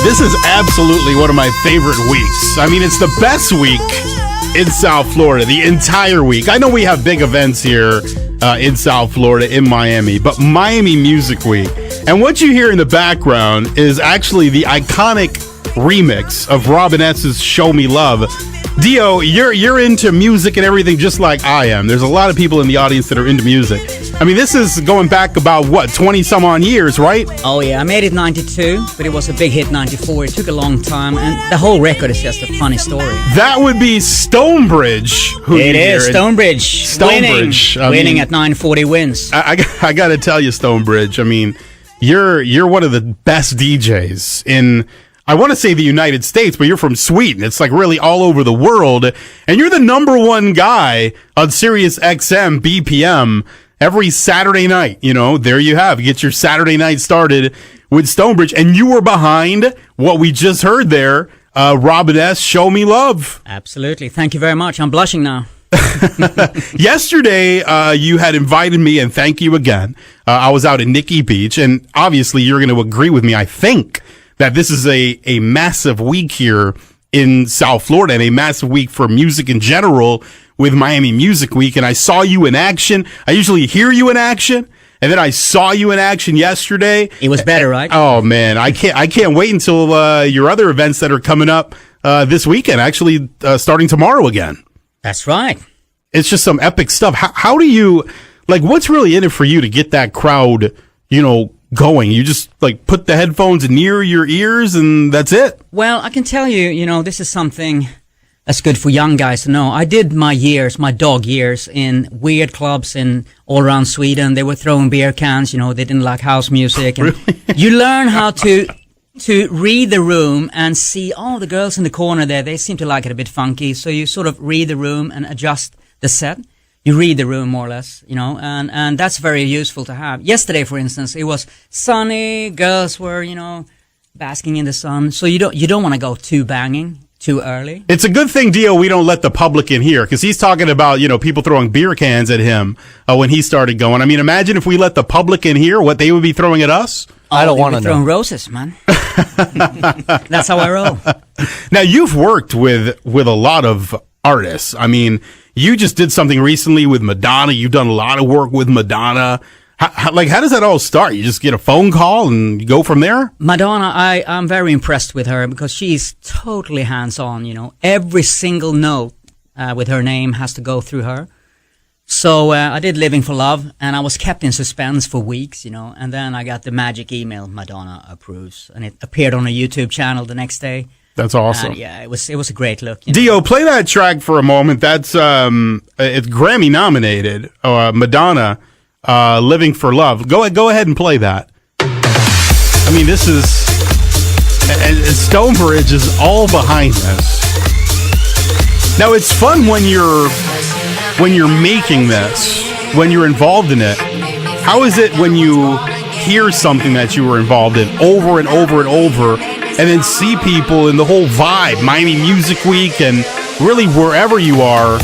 This is absolutely one of my favorite weeks. I mean, it's the best week in South Florida, the entire week. I know we have big events here in South Florida, in Miami, but Miami Music Week. And what you hear in the background is actually the iconic remix of Robin S.'s Show Me Love. Dio, you're into music and everything just like I am. There's a lot of people in the audience that are into music. I mean, this is going back about, 20 some on years, right? Oh, yeah. I made it 92, but it was a big hit 94. It took a long time, and the whole record is just a funny story. That would be StoneBridge. It is StoneBridge. StoneBridge. Winning at 940 wins. I got to tell you, StoneBridge, I mean, you're one of the best DJs in, I want to say the United States, but you're from Sweden. It's like really all over the world. And you're the number one guy on Sirius XM BPM every Saturday night. You know, there you have. Get your Saturday night started with StoneBridge. And you were behind what we just heard there, Robin S., Show Me Love. Absolutely. Thank you very much. I'm blushing now. Yesterday, you had invited me, and thank you again. I was out at Nikki Beach, and obviously you're going to agree with me, I think, that this is a massive week here in South Florida and a massive week for music in general with Miami Music Week. And I saw you in action. I usually hear you in action, and then I saw you in action yesterday. It was better, right? Oh man, I can't wait until your other events that are coming up this weekend, actually starting tomorrow again. That's right. It's just some epic stuff. How do you, like, what's really in it for you to get that crowd, going? You just like put the headphones near your ears and that's it? Well, I can tell you, this is something that's good for young guys to know. I did my dog years in weird clubs in all around Sweden. They were throwing beer cans, they didn't like house music. And really? You learn how to read the room and see, the girls in the corner there, they seem to like it a bit funky. So you sort of read the room and adjust the set. You read the room more or less, and that's very useful to have. Yesterday, for instance, it was sunny. Girls were, basking in the sun. So you don't want to go too banging too early. It's a good thing, Dio, we don't let the public in here, because he's talking about, people throwing beer cans at him when he started going. I mean, imagine if we let the public in here, what they would be throwing at us. I don't want to know. Throwing roses, man. That's how I roll. Now, you've worked with a lot of artists. I mean, you just did something recently with Madonna. You've done a lot of work with Madonna. How does that all start? You just get a phone call and you go from there? Madonna, I'm very impressed with her because she's totally hands-on, Every single note with her name has to go through her. So I did Living for Love, and I was kept in suspense for weeks, and then I got the magic email, Madonna approves, and it appeared on a YouTube channel the next day. That's awesome. Yeah, it was a great look. Dio, play that track for a moment. That's it's Grammy nominated. Madonna, "Living for Love." Go ahead and play that. I mean, this is StoneBridge is all behind this. Now it's fun when you're making this, when you're involved in it. How is it when you hear something that you were involved in over and over and over? And then see people in the whole vibe, Miami Music Week, and really wherever you are,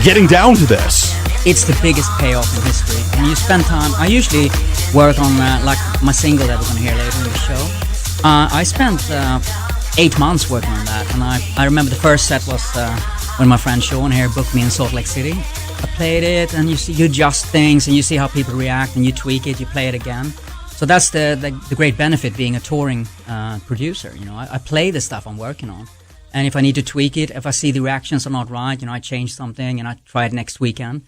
getting down to this. It's the biggest payoff in history. And you spend time, I usually work on like my single that we're going to hear later in the show. I spent 8 months working on that. And I remember the first set was when my friend Sean here booked me in Salt Lake City. I played it, and you adjust things, and you see how people react, and you tweak it, you play it again. So that's the great benefit being a touring producer. I play the stuff I'm working on, and if I need to tweak it, if I see the reactions are not right, I change something and I try it next weekend.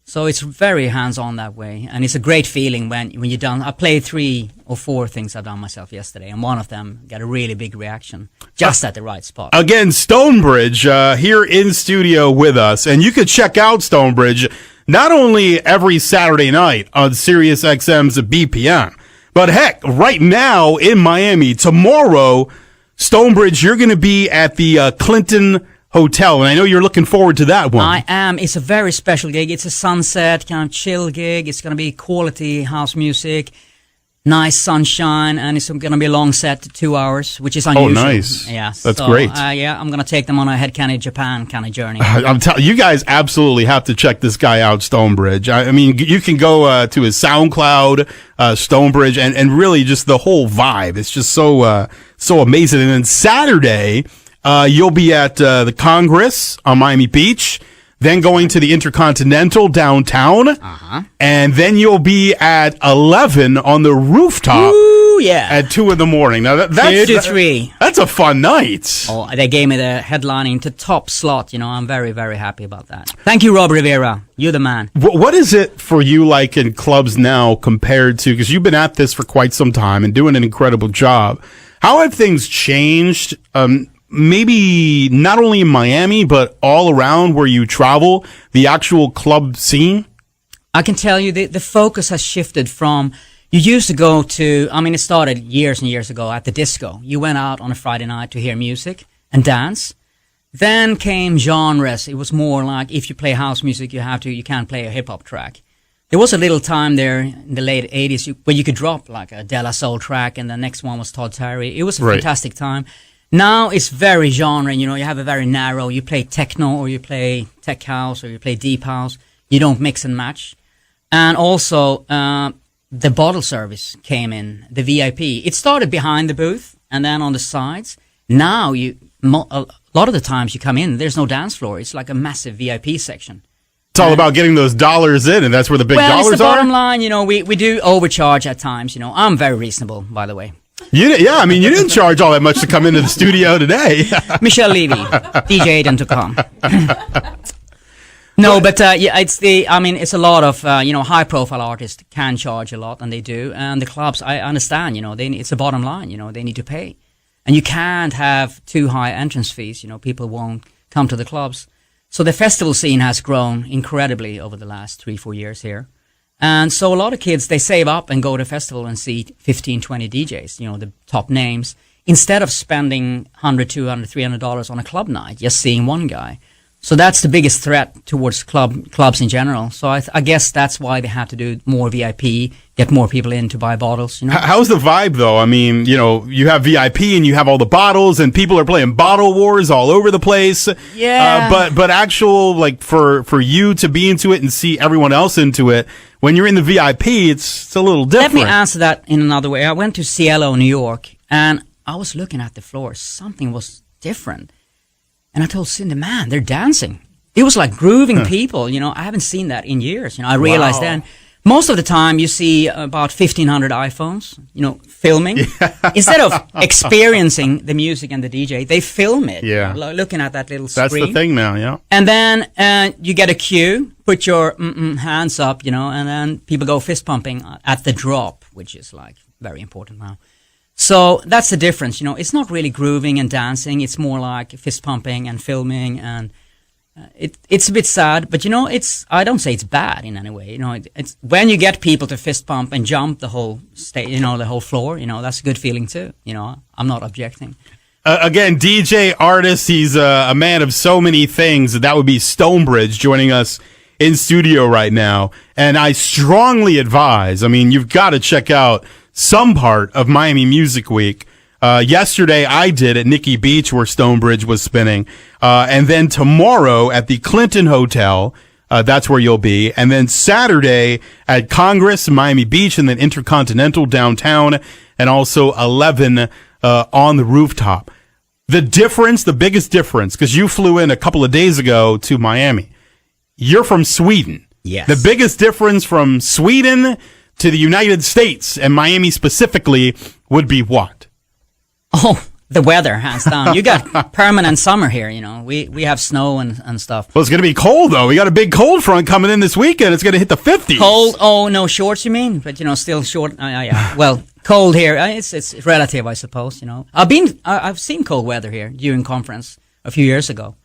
So it's very hands-on that way, and it's a great feeling when you're done. I played 3 or 4 things I've done myself yesterday, and one of them got a really big reaction just at the right spot. Again, StoneBridge here in studio with us, and you could check out StoneBridge not only every Saturday night on Sirius XM's BPM, but heck, right now in Miami, tomorrow, StoneBridge, you're going to be at the Clinton Hotel, and I know you're looking forward to that one. I am. It's a very special gig. It's a sunset, kind of chill gig. It's going to be quality house music. nice sunshine, and it's going to be a long set, 2 hours, which is unusual. Oh, nice. Yeah, that's great. Yeah, I'm going to take them on a Head Candy Japan kind of journey. I'm telling you guys absolutely have to check this guy out, StoneBridge. I mean, you can go to his SoundCloud, StoneBridge, and really just the whole vibe. It's just so amazing. And then Saturday, you'll be at the Congress on Miami Beach. Then going to the Intercontinental downtown, and then you'll be at 11 on the rooftop. Ooh, yeah. At 2 in the morning. Now that's 2 to 3. That's a fun night. Oh, they gave me the headlining to top slot. I'm very, very happy about that. Thank you, Rob Rivera. You're the man. What is it for you like in clubs now compared to, because you've been at this for quite some time and doing an incredible job. How have things changed? Maybe not only in Miami, but all around where you travel, the actual club scene? I can tell you the focus has shifted from, you used to go to, it started years and years ago at the disco. You went out on a Friday night to hear music and dance. Then came genres. It was more like, if you play house music, you can't play a hip-hop track. There was a little time there in the late 80s where you could drop like a De La Soul track, and the next one was Todd Terry. It was a fantastic time. Now it's very genre, you have a very narrow, you play techno or you play tech house or you play deep house. You don't mix and match. And also, the bottle service came in, the VIP. It started behind the booth and then on the sides. Now a lot of the times you come in, there's no dance floor. It's like a massive VIP section. It's all about getting those dollars in, and that's where the big dollars are? Well, it's the bottom line, we do overcharge at times, I'm very reasonable, by the way. You didn't charge all that much to come into the studio today. Michelle Levy, DJ.com. No, but it's a lot of high-profile artists can charge a lot, and they do. And the clubs, I understand, it's a bottom line. They need to pay, and you can't have too high entrance fees. People won't come to the clubs. So the festival scene has grown incredibly over the last 3-4 years here. And so a lot of kids, they save up and go to a festival and see 15, 20 DJs, the top names, instead of spending $100, $200, $300 on a club night, just seeing one guy. So that's the biggest threat towards clubs in general. So I guess that's why they have to do more VIP, get more people in to buy bottles. How's the vibe, though? You have VIP and you have all the bottles, and people are playing bottle wars all over the place. Yeah. But actual, like, for you to be into it and see everyone else into it, when you're in the VIP, it's a little different. Let me answer that in another way. I went to Cielo, New York, and I was looking at the floor. Something was different. And I told Cindy, man, they're dancing. It was like grooving people. I haven't seen that in years. I realized then, most of the time you see about 1,500 iPhones, filming. Yeah. Instead of experiencing the music and the DJ, they film it. Yeah. Looking at that little screen. That's the thing now, yeah. And then you get a cue, put your hands up, and then people go fist pumping at the drop, which is like very important now. So that's the difference, It's not really grooving and dancing. It's more like fist pumping and filming, and it's a bit sad. But I don't say it's bad in any way. It's when you get people to fist pump and jump the whole stage, the whole floor. That's a good feeling too. I'm not objecting. Again, DJ, artist. He's a man of so many things. That would be StoneBridge joining us in studio right now, and I strongly advise. You've got to check out some part of Miami Music Week. Yesterday I did at Nikki Beach, where StoneBridge was spinning. And then tomorrow at the Clinton Hotel, that's where you'll be. And then Saturday at Congress, Miami Beach, and then Intercontinental downtown, and also 11 on the rooftop. The biggest difference, because you flew in a couple of days ago to Miami. You're from Sweden. Yes. The biggest difference from Sweden to the United States, and Miami specifically, would be what? Oh, the weather, hands down. You got permanent summer here, We have snow and stuff. Well, it's going to be cold, though. We got a big cold front coming in this weekend. It's going to hit the 50s. Cold? Oh, no shorts, you mean? But, still short. Yeah. Well, cold here. It's relative, I suppose, I've seen cold weather here during conference a few years ago.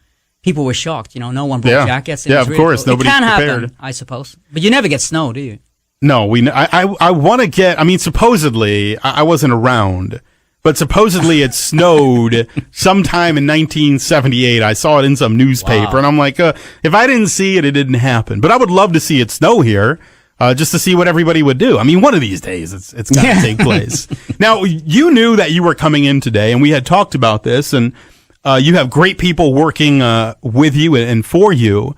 People were shocked, no one brought jackets. Of course. Cold. Nobody's prepared. It can happen, I suppose. But you never get snow, do you? No, I want to get, supposedly, I wasn't around, but supposedly it snowed sometime in 1978. I saw it in some newspaper, and I'm like, if I didn't see it, it didn't happen. But I would love to see it snow here. just to see what everybody would do. I mean, one of these days it's got to take place. Now, you knew that you were coming in today, and we had talked about this, and you have great people working with you and for you,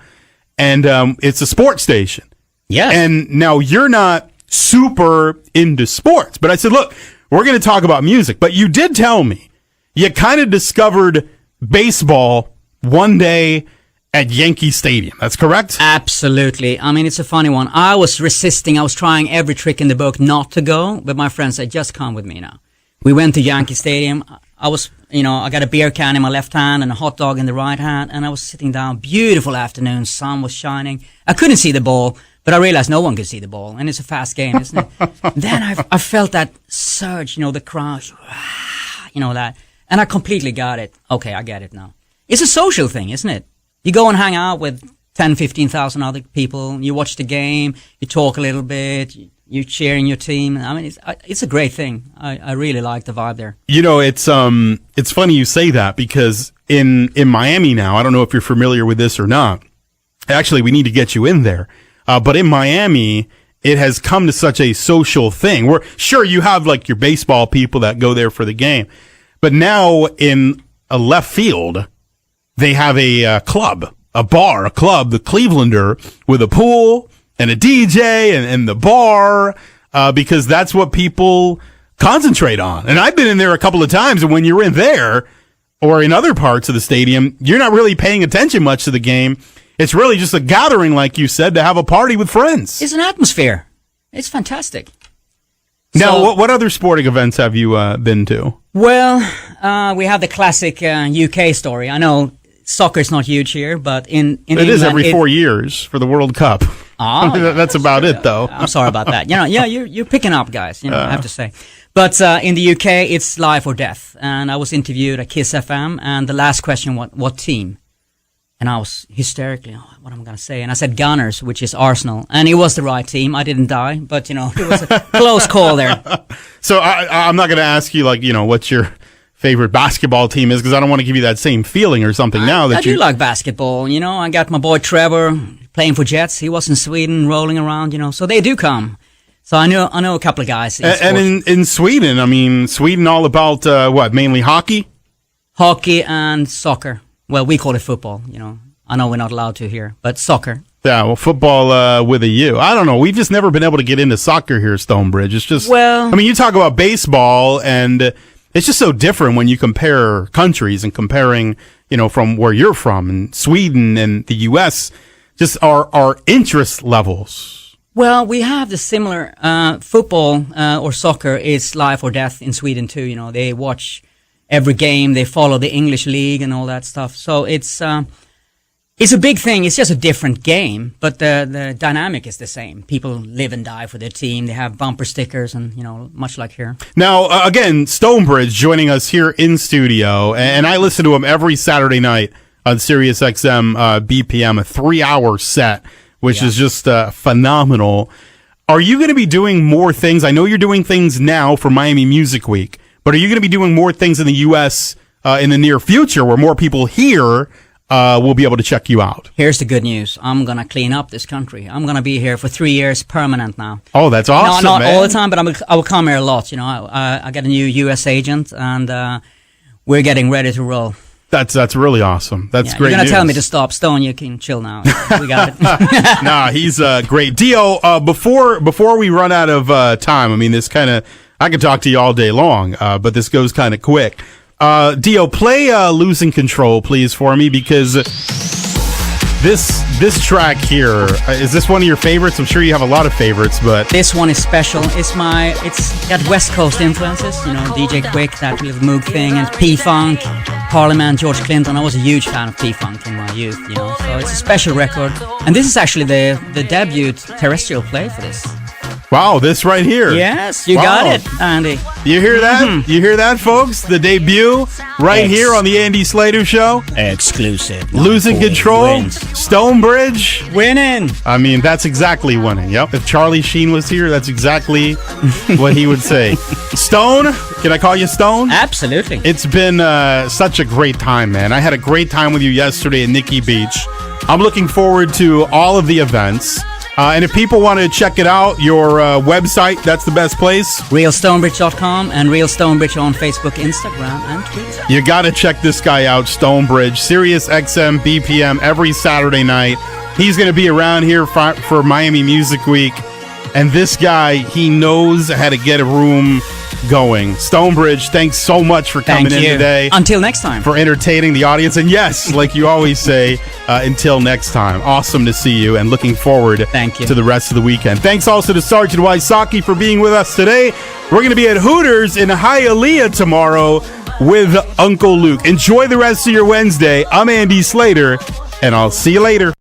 and it's a sports station. Yes. And now you're not super into sports, but I said, look, we're going to talk about music. But you did tell me you kind of discovered baseball one day at Yankee Stadium. That's correct? Absolutely. I mean, it's a funny one. I was resisting. I was trying every trick in the book not to go, but my friend said, just come with me now. We went to Yankee Stadium. I was, I got a beer can in my left hand and a hot dog in the right hand, and I was sitting down. Beautiful afternoon. Sun was shining. I couldn't see the ball, but I realized no one could see the ball, and it's a fast game, isn't it? Then I felt that surge, the crowd, that, and I completely got it. Okay, I get it now. It's a social thing, isn't it? You go and hang out with 10, 15,000 other people. You watch the game. You talk a little bit. You're cheering your team. I mean, it's a great thing. I really like the vibe there. It's funny you say that, because in Miami now, I don't know if you're familiar with this or not. Actually, we need to get you in there. But in Miami, it has come to such a social thing where, sure, you have like your baseball people that go there for the game, but now in a left field, they have a club, a club, the Clevelander, with a pool and a DJ and the bar, because that's what people concentrate on. And I've been in there a couple of times, and when you're in there or in other parts of the stadium, you're not really paying attention much to the game. It's really just a gathering, like you said, to have a party with friends. It's an atmosphere. It's fantastic. Now, what other sporting events have you been to? Well, we have the classic UK story. I know soccer's not huge here, but in England, is every 4 years for the World Cup. Oh, that's about it, though. I'm sorry about that. You're picking up, guys. I have to say. But in the UK, it's life or death. And I was interviewed at Kiss FM, and the last question, what team? And I was hysterically, what am I going to say? And I said Gunners, which is Arsenal. And it was the right team. I didn't die, but, it was a close call there. So I'm not going to ask you, what's your favorite basketball team is, because I don't want to give you that same feeling or something now that I do like basketball. I got my boy Trevor playing for Jets. He was in Sweden rolling around, so they do come. So I know a couple of guys. And in Sweden, I mean, Sweden all about, mainly hockey? Hockey and soccer. Well, we call it football, I know we're not allowed to here, but soccer. Yeah, well, football with a U. I don't know. We've just never been able to get into soccer here, StoneBridge. It's just, you talk about baseball, and it's just so different when you compare countries and comparing, from where you're from, and Sweden and the U.S., just our interest levels. Well, we have the similar football or soccer is life or death in Sweden too. They watch every game, they follow the English league and all that stuff. So it's a big thing. It's just a different game, but the dynamic is the same. People live and die for their team. They have bumper stickers and, much like here. Now, again, StoneBridge joining us here in studio, and I listen to him every Saturday night on Sirius XM BPM, a 3-hour set, which is just phenomenal. Are you going to be doing more things? I know you're doing things now for Miami Music Week, but are you going to be doing more things in the U.S. In the near future where more people here will be able to check you out? Here's the good news. I'm going to clean up this country. I'm going to be here for 3 years permanent now. Oh, that's awesome, not man. all the time, but I will come here a lot. I got a new U.S. agent, and we're getting ready to roll. That's really awesome. That's great. You're going to tell me to stop. Stone, you can chill now. We got it. Nah, he's great. Dio, before we run out of time, I mean, this kind of, I could talk to you all day long, but this goes kind of quick. Dio, play Losing Control, please, for me, because this track here, is this one of your favorites? I'm sure you have a lot of favorites, but this one is special. It's got West Coast influences, DJ Quick, that little Moog thing, and P-Funk, Parliament, George Clinton. I was a huge fan of P-Funk in my youth, so it's a special record. And this is actually the debut terrestrial play for this. Wow, this right here. Yes, you got it, Andy. You hear that? Mm-hmm. You hear that, folks? The debut right here on the Andy Slater Show. Exclusive. Losing Control. StoneBridge. Winning. I mean, that's exactly winning. Yep. If Charlie Sheen was here, that's exactly what he would say. Stone, can I call you Stone? Absolutely. It's been such a great time, man. I had a great time with you yesterday at Nikki Beach. I'm looking forward to all of the events. And if people want to check it out, your website, that's the best place. RealStoneBridge.com and RealStoneBridge on Facebook, Instagram, and Twitter. You got to check this guy out, StoneBridge, Sirius XM BPM every Saturday night. He's going to be around here for Miami Music Week. And this guy, he knows how to get a room going. StoneBridge, thanks so much for coming in today. Until next time. For entertaining the audience. And yes, like you always say, until next time. Awesome to see you and looking forward to the rest of the weekend. Thanks also to Sergeant Wysocki for being with us today. We're going to be at Hooters in Hialeah tomorrow with Uncle Luke. Enjoy the rest of your Wednesday. I'm Andy Slater, and I'll see you later.